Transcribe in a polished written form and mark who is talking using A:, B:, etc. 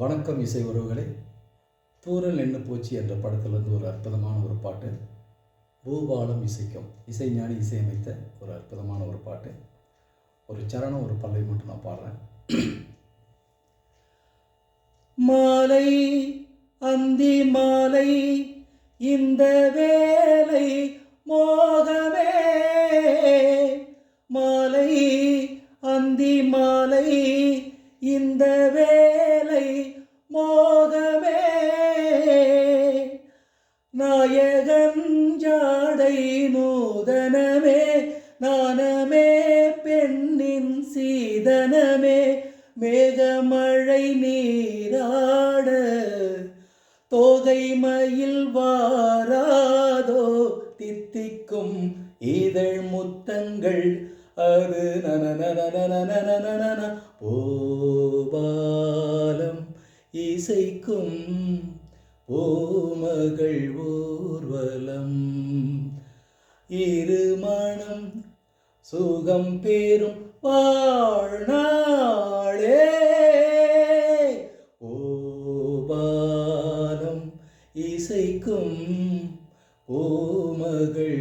A: வணக்கம் இசை உறவுகளே. தூரல் நின்று போச்சு என்ற படத்திலிருந்து ஒரு அற்புதமான ஒரு பாட்டு. பூபாலம் இசைக்கும் இசைஞானி இசையமைத்த ஒரு அற்புதமான ஒரு பாட்டு. ஒரு சரணம் ஒரு பல்லவி மட்டும் நான் பாடுறேன். மாலை அந்தி மாலை இந்த வேலை மோகமே, மாலை அந்தி மாலை இந்த வேலை மோகமே, நாயகன் ஜாடை நூதனமே, நாணமே பெண்ணின் சீதனமே, மேகமழை நீராட தோகை மயில் வாராதோ, தித்திக்கும் இதழ் முத்தங்கள் அது நனநனநனநனநன, பூபாலம் இசைக்கும் பூமகள் ஊர்வலம், இருமணம் சுகம் பெறும் வாழ்நாளே, பூபாலம் இசைக்கும் பூமகள்